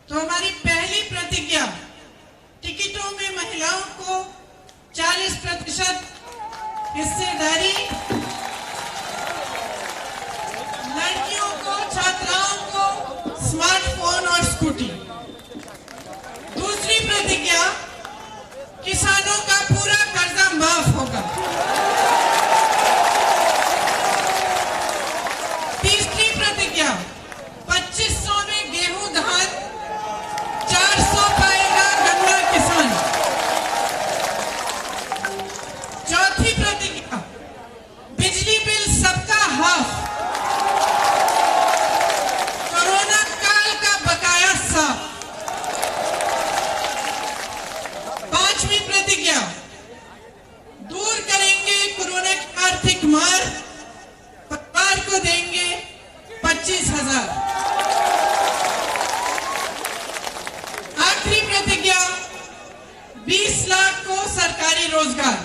तो हमारी पहली प्रतिज्ञा, टिकटों में महिलाओं को 40% हिस्सेदारी, लड़कियों को, छात्राओं को स्मार्टफोन और स्कूटी। दूसरी प्रतिज्ञा, किसानों का पूरा कर्जा माफ होगा। तीसरी प्रतिज्ञा, 2500 में गेहूं धान, 400 पाएगा गन्ना किसान। चौथी प्रतिज्ञा, बिजली बिल सबका हाफ, कोरोना काल का बकाया साफ। पांचवी प्रतिज्ञा, दूर करेंगे कोरोना की आर्थिक मार, परिवार को देंगे 25,000। आखिरी प्रतिज्ञा, 20 लाख को सरकारी रोजगार।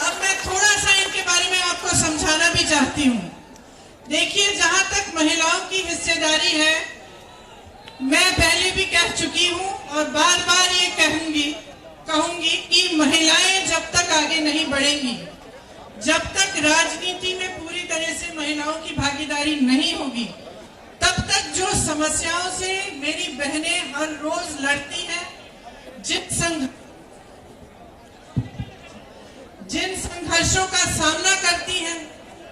अब मैं थोड़ा सा इनके बारे में आपको समझाना भी चाहती हूँ। देखिए, जहां तक महिलाओं की हिस्सेदारी है, मैं पहले भी कह चुकी हूँ और बार बार ये कहूंगी कि महिलाएं जब तक आगे नहीं बढ़ेंगी, जब तक राजनीति में पूरी तरह से महिलाओं की भागीदारी नहीं होगी, तब तक जो समस्याओं से मेरी बहनें हर रोज लड़ती हैं, जिन संघर्षों का सामना करती हैं,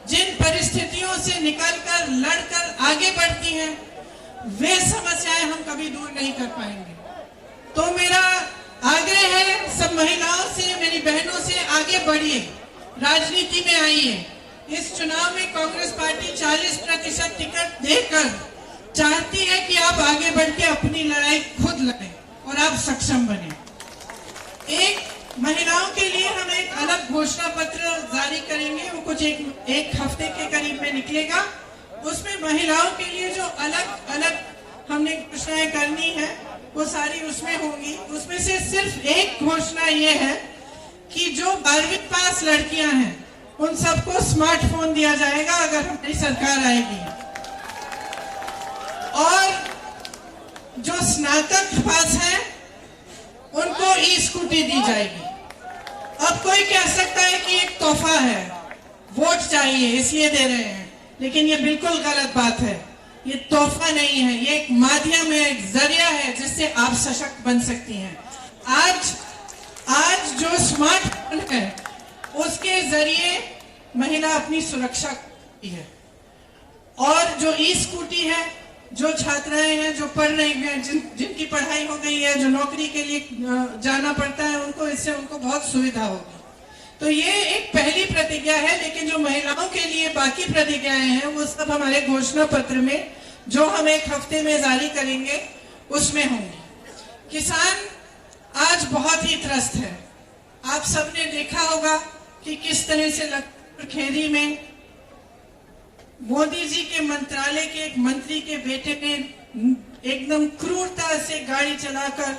जिन परिस्थितियों से निकलकर लड़कर आगे बढ़ती हैं, वे समस्याएं हम कभी दूर नहीं कर पाएंगे। तो मेरा आग्रह है सब महिलाओं से, मेरी बहनों से, आगे बढ़िए, राजनीति में आइए। इस चुनाव में कांग्रेस पार्टी 40% टिकट देकर चाहती है कि आप आगे बढ़ के अपनी लड़ाई खुद लड़ें और आप सक्षम बने। एक महिलाओं के लिए हम एक अलग घोषणा पत्र जारी करेंगे, वो कुछ एक हफ्ते के करीब में निकलेगा। उसमें महिलाओं के लिए जो अलग अलग हमने घोषणाएं करनी है, वो सारी उसमें होंगी। उसमें से सिर्फ एक घोषणा ये है कि जो 12वीं पास लड़कियां हैं, उन सबको स्मार्टफोन दिया जाएगा अगर हमारी सरकार आएगी, और जो स्नातक पास हैं उनको ई स्कूटी दी जाएगी। अब कोई कह सकता है कि एक तोहफा है, वोट चाहिए इसलिए दे रहे हैं, लेकिन ये बिल्कुल गलत बात है। ये तोहफा नहीं है, ये एक माध्यम है, एक जरिया है जिससे आप सशक्त बन सकती हैं। आज जो स्मार्टफोन है, उसके जरिए महिला अपनी सुरक्षा करती है, और जो ई स्कूटी है, जो छात्राएं हैं जो पढ़ रही हैं, जिनकी पढ़ाई हो गई है, जो नौकरी के लिए जाना पड़ता है, इससे उनको बहुत सुविधा होगी। तो ये एक पहली प्रतिज्ञा है, लेकिन जो महिलाओं के लिए बाकी प्रतिज्ञाएं हैं, वो सब हमारे घोषणा पत्र में, जो हम एक हफ्ते में जारी करेंगे, उसमें होंगी। किसान आज बहुत ही त्रस्त है। आप सबने देखा होगा कि किस तरह से लखनऊ खेरी में मोदी जी के मंत्रालय के एक मंत्री के बेटे ने एकदम क्रूरता से गाड़ी चलाकर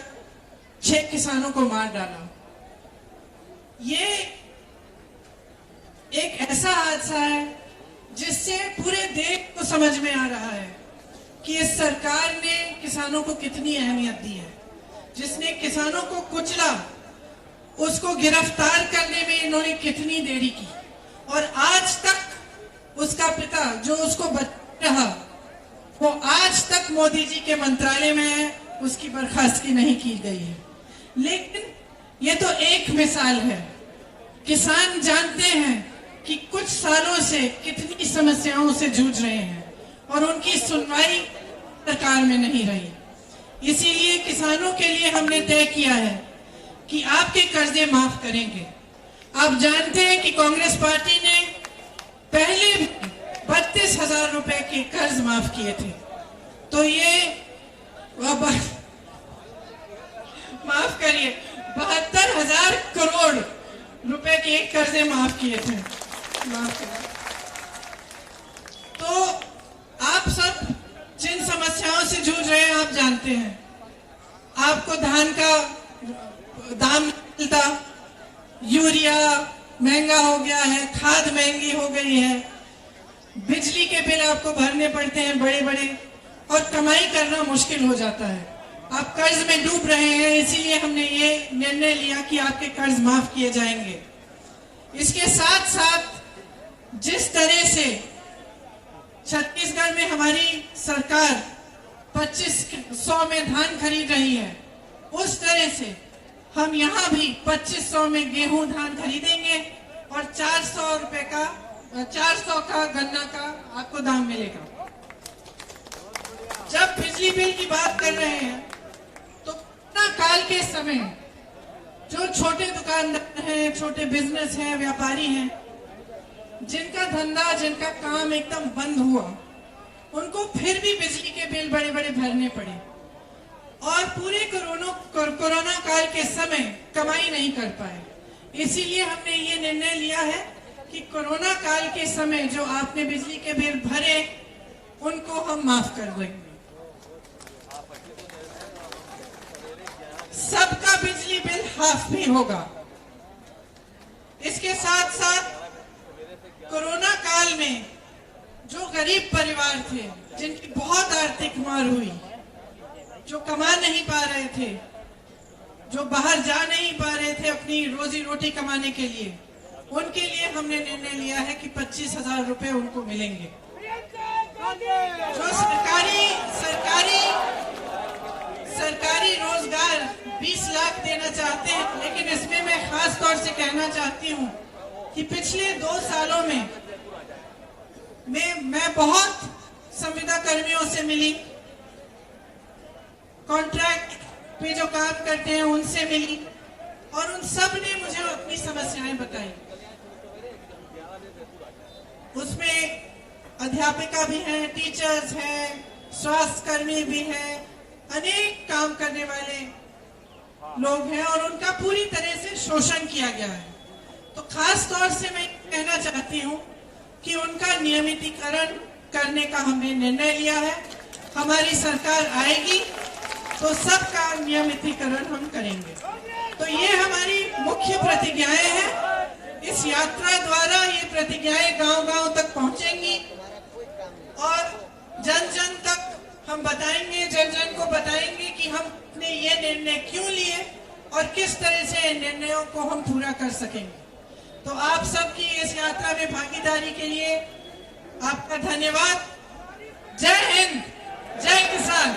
6 किसानों को मार डाला। ये एक ऐसा हादसा है जिससे पूरे देश को समझ में आ रहा है कि इस सरकार ने किसानों को कितनी अहमियत दी है। जिसने किसानों को कुचला, उसको गिरफ्तार करने में इन्होंने कितनी देरी की, और आज तक उसका पिता जो उसको बचा रहा, वो आज तक मोदी जी के मंत्रालय में है, उसकी बर्खास्तगी नहीं की गई है। लेकिन ये तो एक मिसाल है। किसान जानते हैं कि कुछ सालों से कितनी समस्याओं से जूझ रहे हैं और उनकी सुनवाई सरकार में नहीं रही। इसीलिए किसानों के लिए हमने तय किया है कि आपके कर्जे माफ करेंगे। आप जानते हैं कि कांग्रेस पार्टी ने पहले 32,000 रुपए के कर्ज माफ किए थे, तो ये माफ करिए 72,000 करोड़ रुपए के कर्जे माफ किए थे। तो आप सब जिन समस्याओं से जूझ रहे हैं, आप जानते हैं। आपको धान का दाम मिलता, यूरिया महंगा हो गया है, खाद महंगी हो गई है, बिजली के बिल आपको भरने पड़ते हैं बड़े बड़े, और कमाई करना मुश्किल हो जाता है। आप कर्ज में डूब रहे हैं, इसीलिए हमने ये निर्णय लिया कि आपके कर्ज माफ किए जाएंगे। इसके साथ साथ जिस तरह से छत्तीसगढ़ में हमारी सरकार 2500 में धान खरीद रही है, उस तरह से हम यहाँ भी 2500 में गेहूं धान खरीदेंगे और 400 का गन्ना का आपको दाम मिलेगा। जब बिजली बिल की बात कर रहे हैं तो कोरोना काल के समय जो छोटे दुकानदार हैं, छोटे बिजनेस हैं, व्यापारी हैं, जिनका धंधा, जिनका काम एकदम बंद हुआ, उनको फिर भी बिजली के बिल बड़े बड़े भरने पड़े और पूरे कोरोना काल के समय कमाई नहीं कर पाए। इसीलिए हमने ये निर्णय लिया है कि कोरोना काल के समय जो आपने बिजली के बिल भरे उनको हम माफ कर देंगे। सबका बिजली बिल हाफ भी होगा। इसके साथ साथ कोरोना काल में जो गरीब परिवार थे, जिनकी बहुत आर्थिक मार हुई, जो कमा नहीं पा रहे थे, जो बाहर जा नहीं पा रहे थे अपनी रोजी रोटी कमाने के लिए, उनके लिए हमने निर्णय लिया है कि 25,000 रुपए उनको मिलेंगे। जो सरकारी रोजगार 20 लाख देना चाहते हैं, लेकिन इसमें मैं खास तौर से कहना चाहती हूँ कि पिछले 2 सालों में मैं बहुत संविदा कर्मियों से मिली, कॉन्ट्रैक्ट पे जो काम करते हैं उनसे मिली और उन सब ने मुझे अपनी समस्याएं बताई। उसमें अध्यापिका भी हैं, टीचर्स हैं, स्वास्थ्य कर्मी भी हैं, अनेक काम करने वाले लोग हैं और उनका पूरी तरह से शोषण किया गया है। तो खास तौर से मैं कहना चाहती हूँ कि उनका नियमितीकरण करने का हमने निर्णय लिया है। हमारी सरकार आएगी तो सबका नियमितीकरण हम करेंगे। तो ये हमारी मुख्य प्रतिज्ञाएं हैं। इस यात्रा द्वारा ये प्रतिज्ञाएं गांव-गांव तक पहुंचेंगी और जन जन तक हम बताएंगे, जन जन को बताएंगे कि हमने ये निर्णय क्यों लिए और किस तरह से निर्णयों को हम पूरा कर सकेंगे। तो आप सबकी इस यात्रा में भागीदारी के लिए आपका धन्यवाद। जय हिंद, जय किसान।